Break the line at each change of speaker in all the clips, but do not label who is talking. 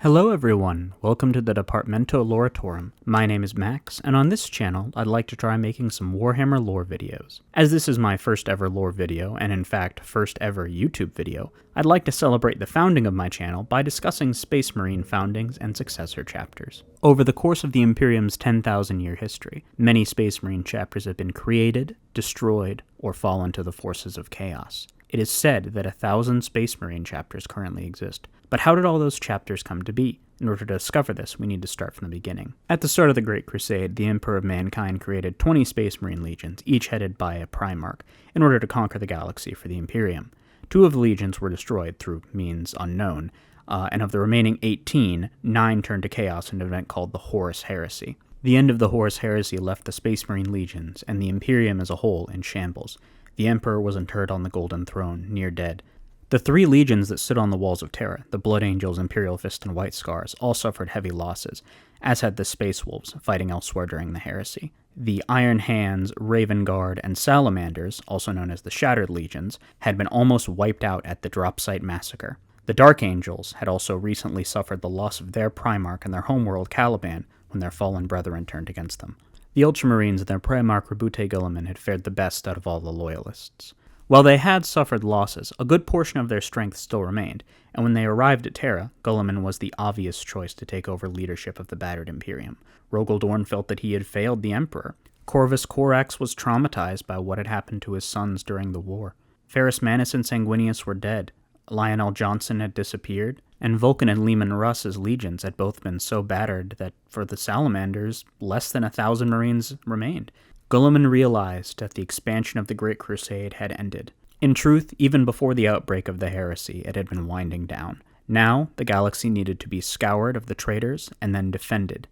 Hello everyone, welcome to the Departamento Loratorum. My name is Max, and on this channel, I'd like to try making some Warhammer lore videos. As this is my first ever lore video, and in fact, first ever YouTube video, I'd like to celebrate the founding of my channel by discussing Space Marine foundings and Successor chapters. Over the course of the Imperium's 10,000-year history, many Space Marine chapters have been created, destroyed, or fallen to the forces of chaos. It is said that 1,000 Space Marine chapters currently exist, but how did all those chapters come to be? In order to discover this, we need to start from the beginning. At the start of the Great Crusade, the Emperor of Mankind created 20 Space Marine legions, each headed by a Primarch, in order to conquer the galaxy for the Imperium. 2 of the legions were destroyed through means unknown, and of the remaining 18, 9 turned to chaos in an event called the Post-heresy. The end of the Post-heresy left the Space Marine legions, and the Imperium as a whole, in shambles. The Emperor was interred on the Golden Throne, near dead. The 3 legions that stood on the walls of Terra, the Blood Angels, Imperial Fist, and White Scars, all suffered heavy losses, as had the Space Wolves, fighting elsewhere during the heresy. The Iron Hands, Raven Guard, and Salamanders, also known as the Shattered Legions, had been almost wiped out at the Dropsite Massacre. The Dark Angels had also recently suffered the loss of their Primarch and their homeworld Caliban when their fallen brethren turned against them. The Ultramarines and their Primarch Rabute Guilliman had fared the best out of all the Loyalists. While they had suffered losses, a good portion of their strength still remained, and when they arrived at Terra, Guilliman was the obvious choice to take over leadership of the battered Imperium. Rogel Dorn felt that he had failed the Emperor. Corvus Corax was traumatized by what had happened to his sons during the war. Ferrus Manus and Sanguinius were dead. Lionel Johnson had disappeared, and Vulcan and Leman Russ's legions had both been so battered that for the Salamanders, less than 1,000 Marines remained. Guilliman realized that the expansion of the Great Crusade had ended. In truth, even before the outbreak of the heresy, it had been winding down. Now, the galaxy needed to be scoured of the traitors and then defended.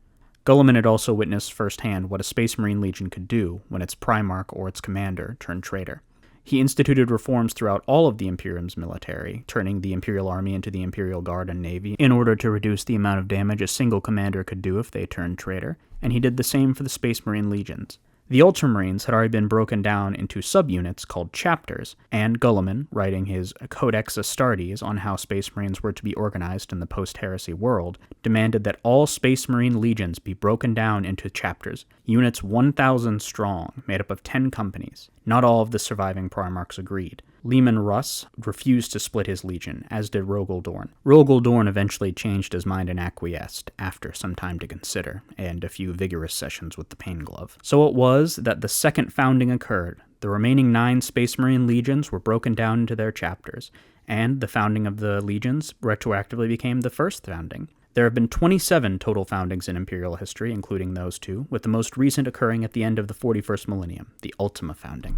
Guilliman had also witnessed firsthand what a Space Marine Legion could do when its Primarch or its commander turned traitor. He instituted reforms throughout all of the Imperium's military, turning the Imperial Army into the Imperial Guard and Navy in order to reduce the amount of damage a single commander could do if they turned traitor, and he did the same for the Space Marine legions. The Ultramarines had already been broken down into subunits called chapters, and Guilliman, writing his Codex astartes on how Space Marines were to be organized in the post-heresy world, demanded that all Space Marine legions be broken down into chapters, units 1,000 strong, made up of 10 companies. Not all of the surviving Primarchs agreed. Leman Russ refused to split his legion, as did Rogel Dorn. Rogel Dorn eventually changed his mind and acquiesced, after some time to consider, and a few vigorous sessions with the Pain Glove. So it was that the second founding occurred. The remaining 9 Space Marine legions were broken down into their chapters, and the founding of the legions retroactively became the first founding. There have been 27 total foundings in Imperial history, including those 2, with the most recent occurring at the end of the 41st millennium, the Ultima founding.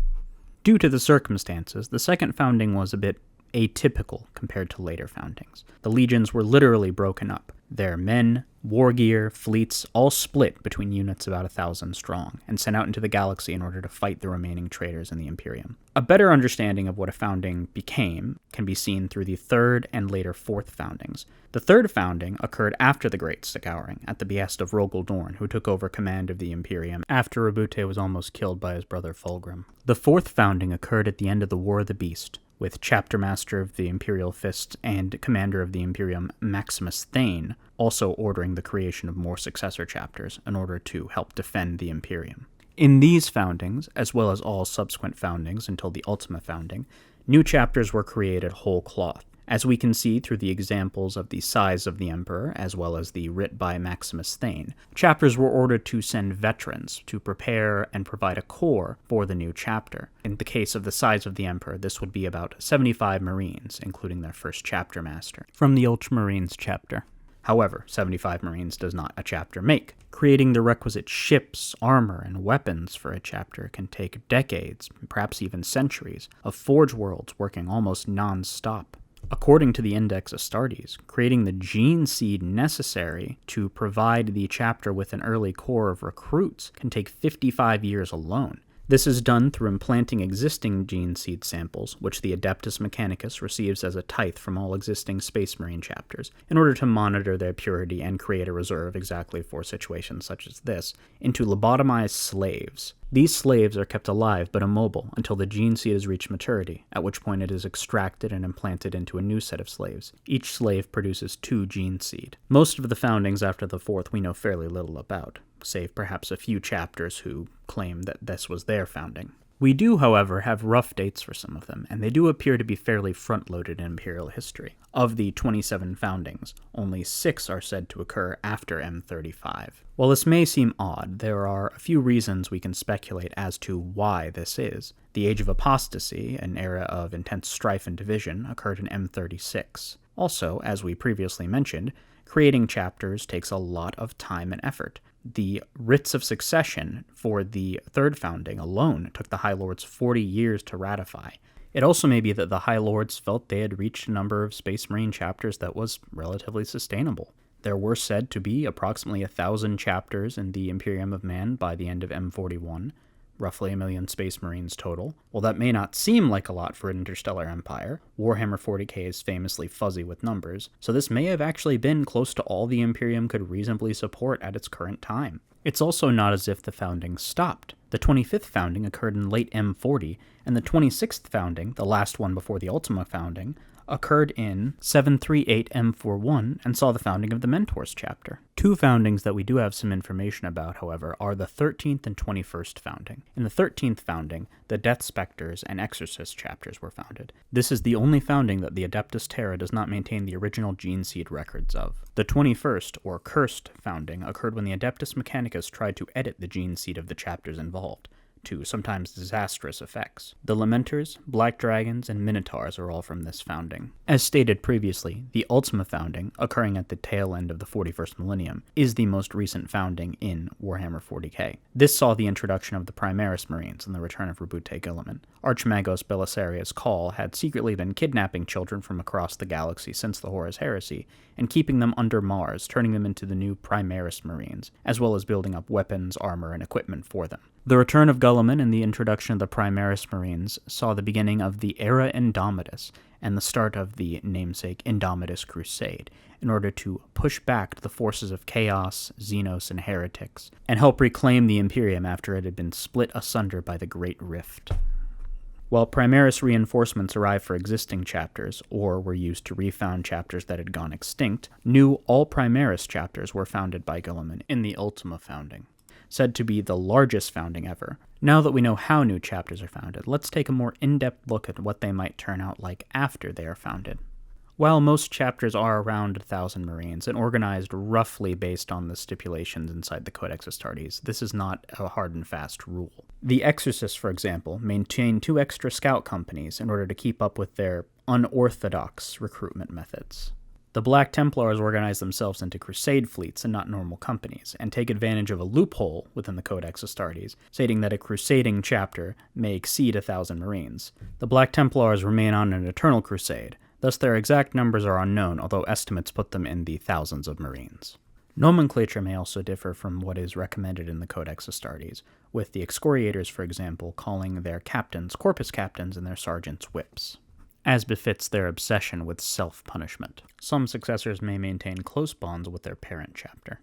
Due to the circumstances, the second founding was a bit atypical compared to later foundings. The legions were literally broken up. Their men, war gear, fleets, all split between units about 1,000 strong, and sent out into the galaxy in order to fight the remaining traitors in the Imperium. A better understanding of what a founding became can be seen through the 3rd and later 4th foundings. The 3rd founding occurred after the Great Scouring, at the behest of Rogel Dorn, who took over command of the Imperium after Rabute was almost killed by his brother Fulgrim. The 4th founding occurred at the end of the War of the Beast, with Chapter Master of the Imperial Fist and Commander of the Imperium Maximus Thane also ordering the creation of more Successor chapters in order to help defend the Imperium. In these foundings, as well as all subsequent foundings until the Ultima founding, new chapters were created whole cloth. As we can see through the examples of the Size of the Emperor, as well as the Writ by Maximus Thane, chapters were ordered to send veterans to prepare and provide a core for the new chapter. In the case of the Size of the Emperor, this would be about 75 Marines, including their first chapter master, from the Ultramarines chapter. However, 75 Marines does not a chapter make. Creating the requisite ships, armor, and weapons for a chapter can take decades, perhaps even centuries, of Forge Worlds working almost non-stop. According to the Index Astartes, creating the gene seed necessary to provide the chapter with an early core of recruits can take 55 years alone. This is done through implanting existing gene seed samples, which the Adeptus Mechanicus receives as a tithe from all existing Space Marine chapters, in order to monitor their purity and create a reserve exactly for situations such as this, into lobotomized slaves. These slaves are kept alive but immobile until the gene seed has reached maturity, at which point it is extracted and implanted into a new set of slaves. Each slave produces 2 gene seed. Most of the foundings after the 4th we know fairly little about, save perhaps a few chapters who claim that this was their founding. We do, however, have rough dates for some of them, and they do appear to be fairly front-loaded in Imperial history. Of the 27 foundings, only 6 are said to occur after M35. While this may seem odd, there are a few reasons we can speculate as to why this is. The Age of Apostasy, an era of intense strife and division, occurred in M36. Also, as we previously mentioned, creating chapters takes a lot of time and effort. The writs of succession for the 3rd founding alone took the High Lords 40 years to ratify. It also may be that the High Lords felt they had reached a number of Space Marine chapters that was relatively sustainable. There were said to be approximately 1,000 chapters in the Imperium of Man by the end of M41, roughly 1 million Space Marines total. While that may not seem like a lot for an interstellar empire, Warhammer 40k is famously fuzzy with numbers, so this may have actually been close to all the Imperium could reasonably support at its current time. It's also not as if the founding stopped. The 25th founding occurred in late M40, and the 26th founding, the last one before the Ultima founding, occurred in 738 M41 and saw the founding of the Mentors chapter. 2 foundings that we do have some information about, however, are the 13th and 21st founding. In the 13th founding, the Death Specters and Exorcist chapters were founded. This is the only founding that the Adeptus Terra does not maintain the original gene seed records of. The 21st, or Cursed, founding occurred when the Adeptus Mechanicus tried to edit the gene seed of the chapters involved, to sometimes disastrous effects. The Lamenters, Black Dragons, and Minotaurs are all from this founding. As stated previously, the Ultima founding, occurring at the tail end of the 41st millennium, is the most recent founding in Warhammer 40k. This saw the introduction of the Primaris Marines and the return of Rabute Guilliman. Archmagos Belisarius Cawl had secretly been kidnapping children from across the galaxy since the Horus Heresy, and keeping them under Mars, turning them into the new Primaris Marines, as well as building up weapons, armor, and equipment for them. The return of Guilliman and the introduction of the Primaris Marines saw the beginning of the Era Indomitus and the start of the namesake Indomitus Crusade, in order to push back the forces of Chaos, Xenos, and Heretics, and help reclaim the Imperium after it had been split asunder by the Great Rift. While Primaris reinforcements arrived for existing chapters, or were used to refound chapters that had gone extinct, new all-Primaris chapters were founded by Guilliman in the Ultima founding, said to be the largest founding ever. Now that we know how new chapters are founded, let's take a more in-depth look at what they might turn out like after they are founded. While most chapters are around 1,000 Marines and organized roughly based on the stipulations inside the Codex Astartes, this is not a hard and fast rule. The Exorcists, for example, maintain 2 extra scout companies in order to keep up with their unorthodox recruitment methods. The Black Templars organize themselves into crusade fleets and not normal companies, and take advantage of a loophole within the Codex Astartes, stating that a crusading chapter may exceed 1,000 Marines. The Black Templars remain on an eternal crusade, thus their exact numbers are unknown, although estimates put them in the thousands of Marines. Nomenclature may also differ from what is recommended in the Codex Astartes, with the excoriators, for example, calling their captains corpus captains and their sergeants whips, as befits their obsession with self-punishment. Some successors may maintain close bonds with their parent chapter.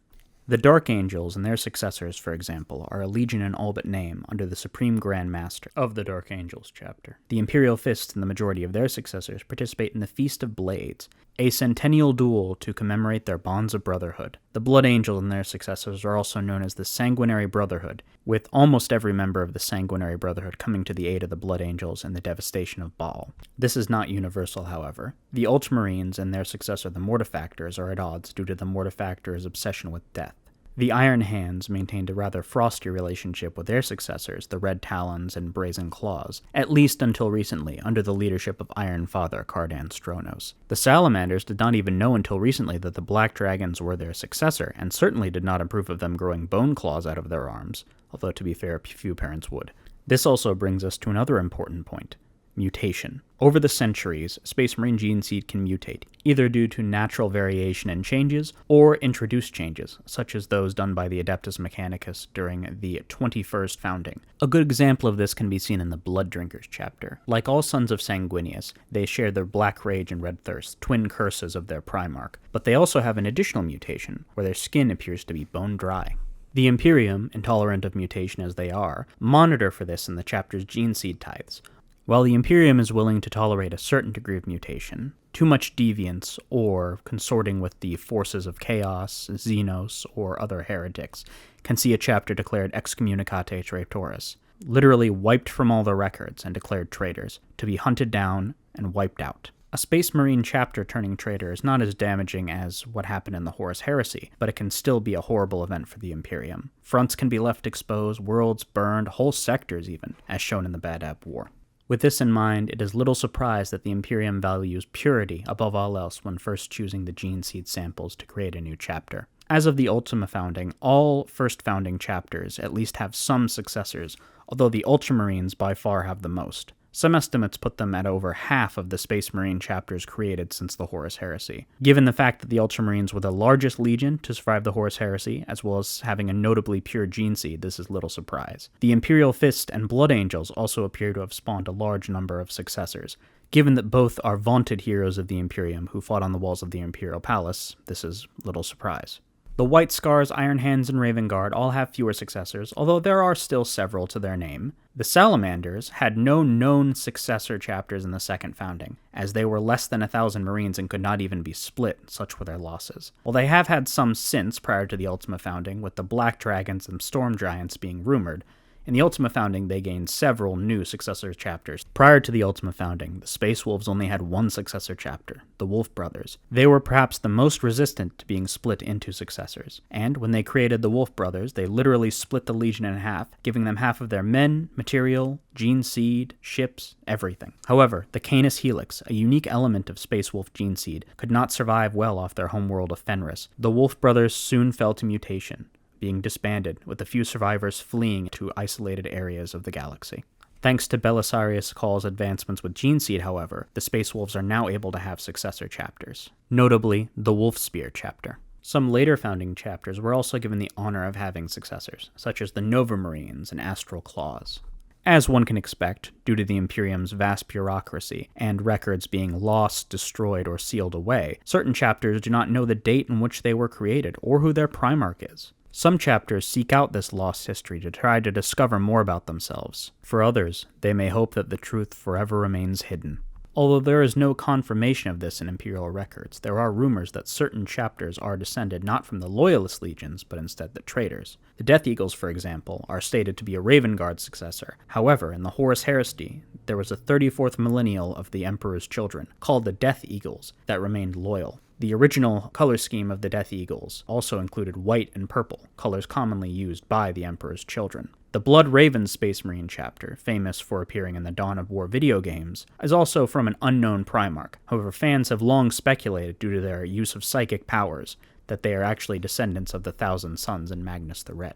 The Dark Angels and their successors, for example, are a legion in all but name under the Supreme Grand Master of the Dark Angels chapter. The Imperial Fists and the majority of their successors participate in the Feast of Blades, a centennial duel to commemorate their bonds of brotherhood. The Blood Angels and their successors are also known as the Sanguinary Brotherhood, with almost every member of the Sanguinary Brotherhood coming to the aid of the Blood Angels in the devastation of Baal. This is not universal, however. The Ultramarines and their successor, the Mortifactors, are at odds due to the Mortifactors' obsession with death. The Iron Hands maintained a rather frosty relationship with their successors, the Red Talons and Brazen Claws, at least until recently, under the leadership of Iron Father Cardan Stronos. The Salamanders did not even know until recently that the Black Dragons were their successor, and certainly did not approve of them growing bone claws out of their arms, although to be fair, few parents would. This also brings us to another important point. Mutation. Over the centuries, Space Marine gene seed can mutate, either due to natural variation and changes, or introduced changes, such as those done by the Adeptus Mechanicus during the 21st founding. A good example of this can be seen in the Blood Drinkers chapter. Like all sons of Sanguinius, they share their Black Rage and Red Thirst, twin curses of their Primarch, but they also have an additional mutation, where their skin appears to be bone dry. The Imperium, intolerant of mutation as they are, monitor for this in the chapter's gene seed tithes. While the Imperium is willing to tolerate a certain degree of mutation, too much deviance or consorting with the forces of chaos, Xenos, or other heretics can see a chapter declared excommunicate traitors, literally wiped from all the records and declared traitors, to be hunted down and wiped out. A Space Marine chapter turning traitor is not as damaging as what happened in the Post-heresy, but it can still be a horrible event for the Imperium. Fronts can be left exposed, worlds burned, whole sectors even, as shown in the Bad App War. With this in mind, it is little surprise that the Imperium values purity above all else when first choosing the gene seed samples to create a new chapter. As of the Ultima founding, all first founding chapters at least have some successors, although the Ultramarines by far have the most. Some estimates put them at over half of the Space Marine chapters created since the Horus Heresy. Given the fact that the Ultramarines were the largest legion to survive the Horus Heresy, as well as having a notably pure gene seed, this is little surprise. The Imperial Fist and Blood Angels also appear to have spawned a large number of successors. Given that both are vaunted heroes of the Imperium who fought on the walls of the Imperial Palace, this is little surprise. The White Scars, Iron Hands, and Raven Guard all have fewer successors, although there are still several to their name. The Salamanders had no known successor chapters in the second founding, as they were less than 1,000 Marines and could not even be split, such were their losses. While they have had some since prior to the Ultima founding, with the Black Dragons and Storm Giants being rumored, in the Ultima founding, they gained several new successor chapters. Prior to the Ultima founding, the Space Wolves only had one successor chapter, the Wolf Brothers. They were perhaps the most resistant to being split into successors, and when they created the Wolf Brothers, they literally split the Legion in half, giving them half of their men, material, gene seed, ships, everything. However, the Canis Helix, a unique element of Space Wolf gene seed, could not survive well off their homeworld of Fenris. The Wolf Brothers soon fell to mutation, being disbanded, with a few survivors fleeing to isolated areas of the galaxy. Thanks to Belisarius Caul's advancements with Gene Seed, however, the Space Wolves are now able to have successor chapters, notably the Wolf Spear chapter. Some later founding chapters were also given the honor of having successors, such as the Nova Marines and Astral Claws. As one can expect, due to the Imperium's vast bureaucracy and records being lost, destroyed, or sealed away, certain chapters do not know the date in which they were created or who their Primarch is. Some chapters seek out this lost history to try to discover more about themselves. For others, they may hope that the truth forever remains hidden. Although there is no confirmation of this in Imperial records, there are rumors that certain chapters are descended not from the Loyalist legions, but instead the traitors. The Death Eagles, for example, are stated to be a Raven Guard successor. However, in the Horus Heresy, there was a 34th millennial of the Emperor's children, called the Death Eagles, that remained loyal. The original color scheme of the Death Eagles also included white and purple, colors commonly used by the Emperor's children. The Blood Raven Space Marine chapter, famous for appearing in the Dawn of War video games, is also from an unknown Primarch. However, fans have long speculated, due to their use of psychic powers, that they are actually descendants of the Thousand Sons and Magnus the Red.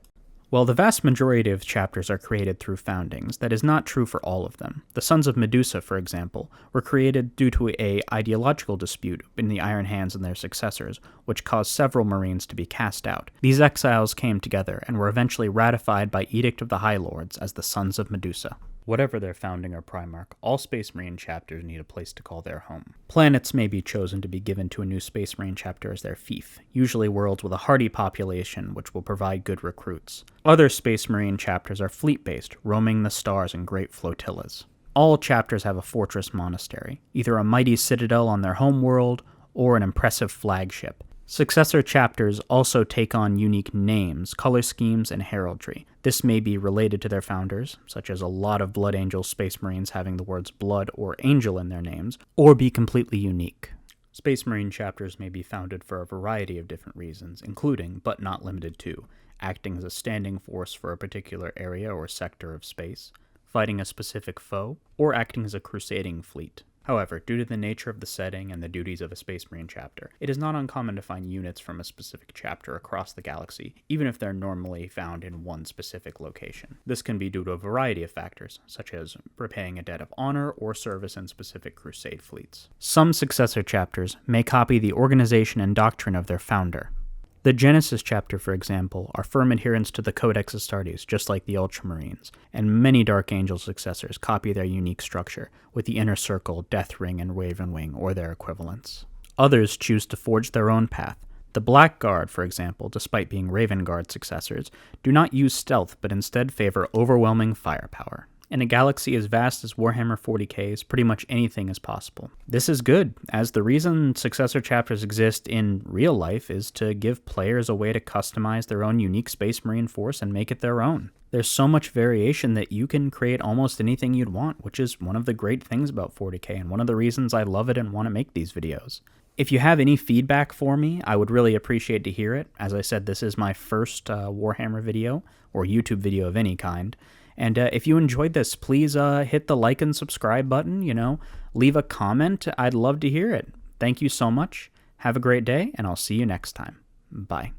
While the vast majority of chapters are created through foundings, that is not true for all of them. The Sons of Medusa, for example, were created due to an ideological dispute in the Iron Hands and their successors, which caused several Marines to be cast out. These exiles came together and were eventually ratified by Edict of the High Lords as the Sons of Medusa. Whatever their founding or Primarch, all Space Marine chapters need a place to call their home. Planets may be chosen to be given to a new Space Marine chapter as their fief, usually worlds with a hardy population which will provide good recruits. Other Space Marine chapters are fleet-based, roaming the stars in great flotillas. All chapters have a fortress monastery, either a mighty citadel on their home world or an impressive flagship. Successor chapters also take on unique names, color schemes, and heraldry. This may be related to their founders, such as a lot of Blood Angel Space Marines having the words Blood or Angel in their names, or be completely unique. Space Marine chapters may be founded for a variety of different reasons, including, but not limited to, acting as a standing force for a particular area or sector of space, fighting a specific foe, or acting as a crusading fleet. However, due to the nature of the setting and the duties of a Space Marine chapter, it is not uncommon to find units from a specific chapter across the galaxy, even if they're normally found in one specific location. This can be due to a variety of factors, such as repaying a debt of honor or service in specific crusade fleets. Some Successor chapters may copy the organization and doctrine of their founder. The Genesis chapter, for example, are firm adherents to the Codex Astartes, just like the Ultramarines, and many Dark Angel successors copy their unique structure, with the Inner Circle, Death Ring, and Raven Wing, or their equivalents. Others choose to forge their own path. The Black Guard, for example, despite being Raven Guard successors, do not use stealth, but instead favor overwhelming firepower. In a galaxy as vast as Warhammer 40k, pretty much anything is possible. This is good, as the reason Successor chapters exist in real life is to give players a way to customize their own unique Space Marine force and make it their own. There's so much variation that you can create almost anything you'd want, which is one of the great things about 40k and one of the reasons I love it and want to make these videos. If you have any feedback for me, I would really appreciate to hear it. As I said, this is my first Warhammer video, or YouTube video of any kind. And if you enjoyed this, please hit the like and subscribe button, leave a comment. I'd love to hear it. Thank you so much. Have a great day, and I'll see you next time. Bye.